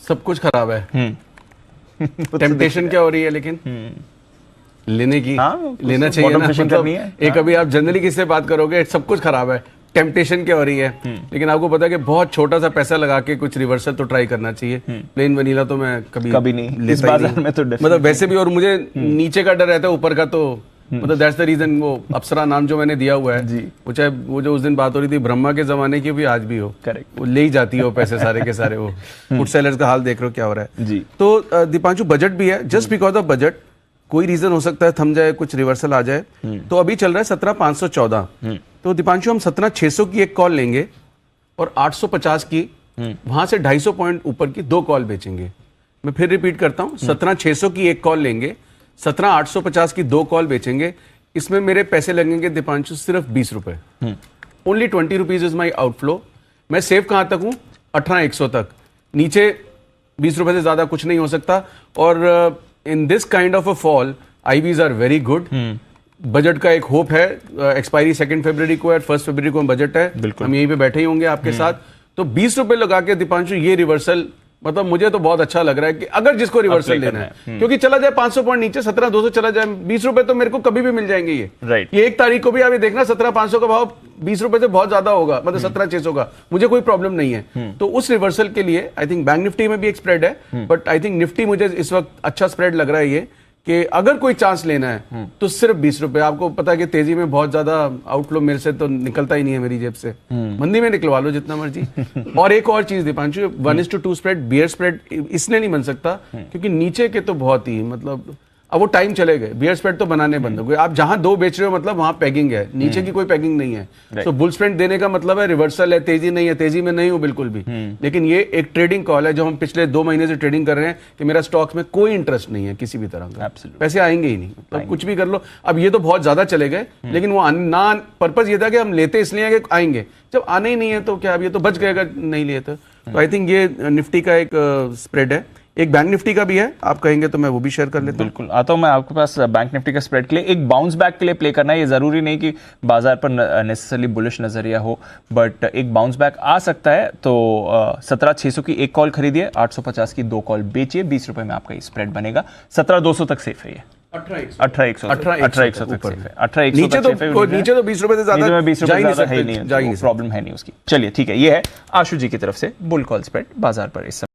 सब कुछ खराब है। टेम्पटेशन क्या हो रही है लेकिन लेने की, लेना चाहिए ना, मतलब एक अभी आप जनरली किससे बात करोगे, सब कुछ खराब है, टेम्पटेशन क्या हो रही है। लेकिन आपको पता है कि बहुत छोटा सा पैसा लगा के कुछ रिवर्सल तो ट्राई करना चाहिए। प्लेन वनीला तो मैं कभी नहीं, इस बाजार में तो मतलब वैसे भी, और मुझे नीचे का डर रहता है, ऊपर का तो मतलब दैट्स द रीजन। वो अप्सरा नाम जो मैंने दिया हुआ है जी, वो चाहे वो जो उस दिन बात हो रही थी ब्रह्मा के जमाने की भी आज भी हो, करेक्ट, वो ले ही जाती है वो पैसे सारे के सारे। वो फुट सेलर्स का हाल देख रहे हो क्या हो रहा है जी। तो दीपांशु बजट भी है, जस्ट बिकॉज ऑफ बजट कोई रीजन हो सकता है थम जाए, कुछ रिवर्सल आ जाए। तो अभी चल रहा है 17,514। तो दीपांशु हम 17,600 की एक कॉल लेंगे और 850 की वहां से 250 पॉइंट ऊपर की 2 कॉल बेचेंगे। मैं फिर रिपीट करता हूं, 17,600 की एक कॉल लेंगे, 17,850 की 2 कॉल बेचेंगे। इसमें मेरे पैसे लगेंगे दीपांशु सिर्फ 20 रुपए। Only 20 rupees is my outflow. मैं सेव कहां तक हूं? 18,100 तक। नीचे 20 रुपए से ज्यादा कुछ नहीं हो सकता। और in this kind of a fall IVs are very good. Budget का एक होप है, एक्सपायरी 2 फरवरी को है, 1 फरवरी को बजट है, हम यहीं पे बैठे ही होंगे आपके साथ। तो 20 रुपए लगा के दीपांशु ये रिवर्सल, मतलब मुझे तो बहुत अच्छा लग रहा है कि अगर जिसको रिवर्सल लेना है, क्योंकि चला जाए 500 पॉइंट नीचे, 17,200 चला जाए, 20 रुपए तो मेरे को कभी भी मिल जाएंगे ये। राइट, ये 1 तारीख को भी आप ये देखना 17,500 का भाव 20 रुपए से बहुत ज्यादा होगा, मतलब 17,600 का, मुझे कोई प्रॉब्लम नहीं है। तो उस रिवर्सल के लिए आई थिंक बैंक निफ्टी में भी एक स्प्रेड है, बट आई थिंक निफ्टी मुझे इस वक्त अच्छा स्प्रेड लग रहा है ये, कि अगर कोई चांस लेना है तो सिर्फ 20 रुपए। आपको पता है कि तेजी में बहुत ज्यादा आउटफ्लो मेरे से तो निकलता ही नहीं है मेरी जेब से, मंदी में निकलवा लो जितना मर्जी। और एक और चीज दीपांशु, 1:2 स्प्रेड, बियर स्प्रेड इसलिए नहीं बन सकता क्योंकि नीचे के तो बहुत ही, मतलब अब वो टाइम चले गए, बियर स्प्रेड तो बनाने बंद हो गए। आप जहां 2 बेच रहे हो मतलब वहां पैगिंग है, नीचे की कोई पैगिंग नहीं है। तो बुल स्प्रेड देने का मतलब है रिवर्सल है, तेजी नहीं है, तेजी में नहीं हो बिल्कुल भी। लेकिन ये एक ट्रेडिंग कॉल है जो हम पिछले 2 महीने से ट्रेडिंग कर रहे हैं कि मेरा स्टॉक्स में कोई इंटरेस्ट नहीं है किसी भी तरह का, पैसे आएंगे ही नहीं, मतलब कुछ भी कर लो। अब ये तो बहुत ज्यादा चले गए, लेकिन वो ना पर्पज ये था कि हम लेते इसलिए कि आएंगे, जब आने ही नहीं है तो क्या, अब ये तो बच गएगा नहीं लिए तो आई थिंक ये निफ्टी का एक स्प्रेड है। एक बैंक निफ्टी का भी है, आप कहेंगे तो मैं वो भी शेयर कर लेता हूं। बिल्कुल, आता हूं मैं आपके पास बैंक निफ्टी का स्प्रेड के लिए। एक बाउंस बैक के लिए प्ले करना है, ये जरूरी नहीं कि बाजार पर नेसेसरली बुलिश नजरिया हो, बट एक बाउंस बैक आ सकता है। तो 17,600 की एक कॉल खरीदिए, 850 की 2 कॉल बेचिए, 20 रुपए में आपका स्प्रेड बनेगा। 17,200 तक सेफ है ये, 18,100 तक सेफ है। 18,100 नीचे तो 20 रुपए से ज्यादा, 20 रुपए ज्यादा है नहीं, प्रॉब्लम है नहीं उसकी। चलिए ठीक है, ये है आशु जी की तरफ से बुल कॉल स्प्रेड बाजार पर इस